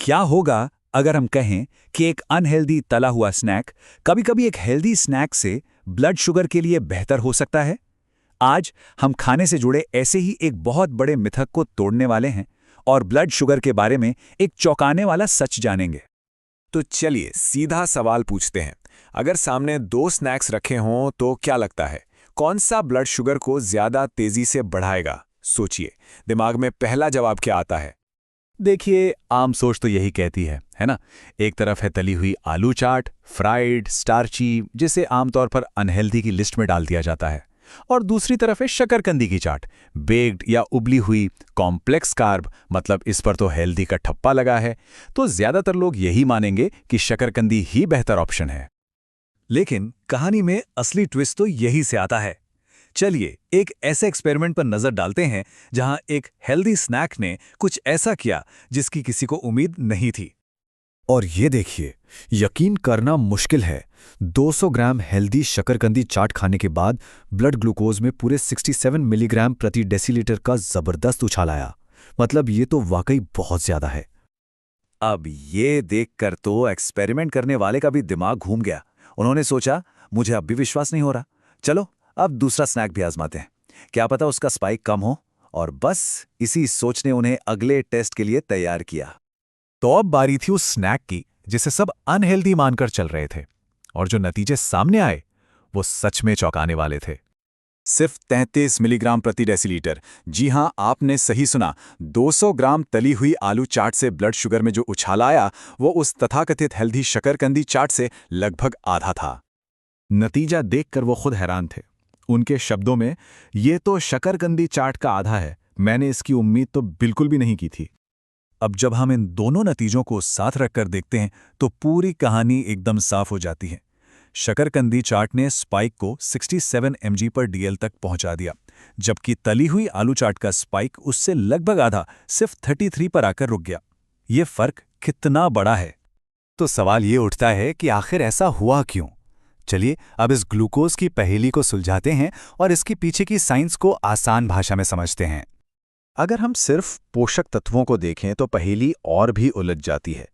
क्या होगा अगर हम कहें कि एक अनहेल्दी तला हुआ स्नैक कभी-कभी एक हेल्दी स्नैक से ब्लड शुगर के लिए बेहतर हो सकता है? आज हम खाने से जुड़े ऐसे ही एक बहुत बड़े मिथक को तोड़ने वाले हैं और ब्लड शुगर के बारे में एक चौंकाने वाला सच जानेंगे। तो चलिए सीधा सवाल पूछते हैं। अगर सामने दो स्नैक्स रखे हों तो क्या लगता है, कौन सा ब्लड शुगर को ज्यादा तेजी से बढ़ाएगा? सोचिए, दिमाग में पहला जवाब क्या आता है? देखिए, आम सोच तो यही कहती है ना? एक तरफ है तली हुई आलू चाट, फ्राइड, स्टार्ची, जिसे आमतौर पर अनहेल्दी की लिस्ट में डाल दिया जाता है, और दूसरी तरफ है शकरकंदी की चाट, बेक्ड या उबली हुई, कॉम्प्लेक्स कार्ब, मतलब इस पर तो हेल्दी का ठप्पा लगा है। तो ज्यादातर लोग यही मानेंगे कि शकरकंदी ही बेहतर ऑप्शन है। लेकिन कहानी में असली ट्विस्ट तो यही से आता है। चलिए एक ऐसे एक्सपेरिमेंट पर नजर डालते हैं जहां एक हेल्दी स्नैक ने कुछ ऐसा किया जिसकी किसी को उम्मीद नहीं थी। और ये देखिए, यकीन करना मुश्किल है, 200 ग्राम हेल्दी शकरकंदी चाट खाने के बाद ब्लड ग्लूकोज में पूरे 67 मिलीग्राम प्रति डेसीलीटर का जबरदस्त उछाल आया। मतलब ये तो वाकई बहुत ज्यादा है। अब ये देखकर तो एक्सपेरिमेंट करने वाले का भी दिमाग घूम गया। उन्होंने सोचा, मुझे अब भी विश्वास नहीं हो रहा, चलो अब दूसरा स्नैक भी आजमाते हैं, क्या पता उसका स्पाइक कम हो। और बस इसी सोच ने उन्हें अगले टेस्ट के लिए तैयार किया। तो अब बारी थी उस स्नैक की जिसे सब अनहेल्दी मानकर चल रहे थे, और जो नतीजे सामने आए वो सच में चौंकाने वाले थे। सिर्फ 33 मिलीग्राम प्रति डेसीलीटर। जी हां, आपने सही सुना। 200 ग्राम तली हुई आलू चाट से ब्लड शुगर में जो उछाल आया वो उस तथाकथित हेल्दी शकरकंदी चाट से लगभग आधा था। नतीजा देखकर वो खुद हैरान थे। उनके शब्दों में, ये तो शकरकंदी चाट का आधा है, मैंने इसकी उम्मीद तो बिल्कुल भी नहीं की थी। अब जब हम इन दोनों नतीजों को साथ रखकर देखते हैं तो पूरी कहानी एकदम साफ हो जाती है। शकरकंदी चाट ने स्पाइक को 67 mg पर डीएल तक पहुंचा दिया, जबकि तली हुई आलू चाट का स्पाइक उससे लगभग आधा, सिर्फ 33 पर आकर रुक गया। ये फर्क कितना बड़ा है। तो सवाल ये उठता है कि आखिर ऐसा हुआ क्यों? चलिए अब इस ग्लूकोज की पहेली को सुलझाते हैं और इसके पीछे की साइंस को आसान भाषा में समझते हैं। अगर हम सिर्फ पोषक तत्वों को देखें तो पहेली और भी उलझ जाती है।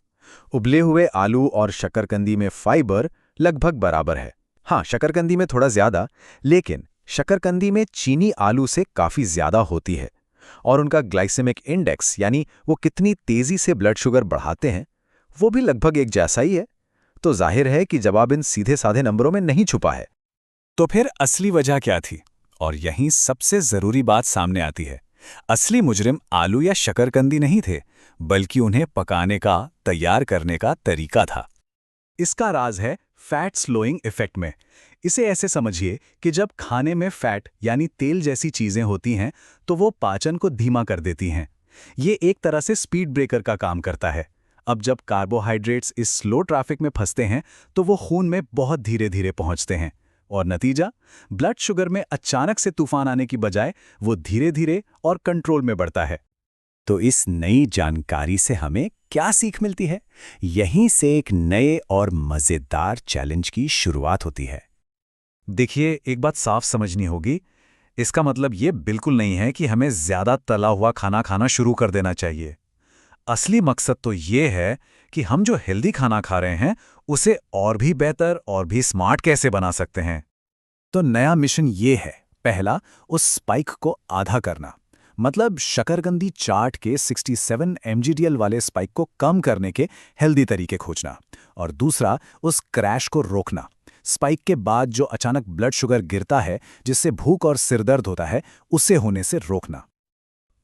उबले हुए आलू और शकरकंदी में फाइबर लगभग बराबर है। हाँ, शकरकंदी में थोड़ा ज्यादा, लेकिन शकरकंदी में चीनी आलू से काफी ज्यादा होती है, और उनका ग्लाइसेमिक इंडेक्स यानी वो कितनी तेजी से ब्लड शुगर बढ़ाते हैं वो भी लगभग एक जैसा ही है। तो जाहिर है कि जवाब इन सीधे साधे नंबरों में नहीं छुपा है। तो फिर असली वजह क्या थी? और यहीं सबसे जरूरी बात सामने आती है। असली मुजरिम आलू या शकरकंदी नहीं थे, बल्कि उन्हें पकाने का, तैयार करने का तरीका था। इसका राज है फैट स्लोइंग इफेक्ट में। इसे ऐसे समझिए कि जब खाने में फैट यानी तेल जैसी चीजें होती हैं तो वो पाचन को धीमा कर देती हैं। ये एक तरह से स्पीड ब्रेकर का काम करता है। अब जब कार्बोहाइड्रेट्स इस स्लो ट्रैफिक में फंसते हैं तो वो खून में बहुत धीरे धीरे पहुंचते हैं, और नतीजा, ब्लड शुगर में अचानक से तूफान आने की बजाय वो धीरे धीरे और कंट्रोल में बढ़ता है। तो इस नई जानकारी से हमें क्या सीख मिलती है? यहीं से एक नए और मजेदार चैलेंज की शुरुआत होती है। देखिए, एक बात साफ समझनी होगी। इसका मतलब ये बिल्कुल नहीं है कि हमें ज्यादा तला हुआ खाना खाना शुरू कर देना चाहिए। असली मकसद तो ये है कि हम जो हेल्दी खाना खा रहे हैं उसे और भी बेहतर और भी स्मार्ट कैसे बना सकते हैं। तो नया मिशन ये है, पहला, उस स्पाइक को आधा करना, मतलब शकरकंदी चाट के 67 mgdl वाले स्पाइक को कम करने के हेल्दी तरीके खोजना। और दूसरा, उस क्रैश को रोकना, स्पाइक के बाद जो अचानक ब्लड शुगर गिरता है जिससे भूख और सिरदर्द होता है, उसे होने से रोकना।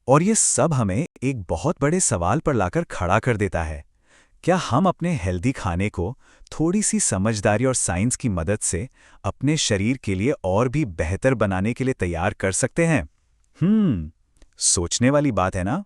और ये सब हमें एक बहुत बड़े सवाल पर लाकर खड़ा कर देता है। क्या हम अपने हेल्दी खाने को थोड़ी सी समझदारी और साइंस की मदद से अपने शरीर के लिए और भी बेहतर बनाने के लिए तैयार कर सकते हैं? सोचने वाली बात है ना?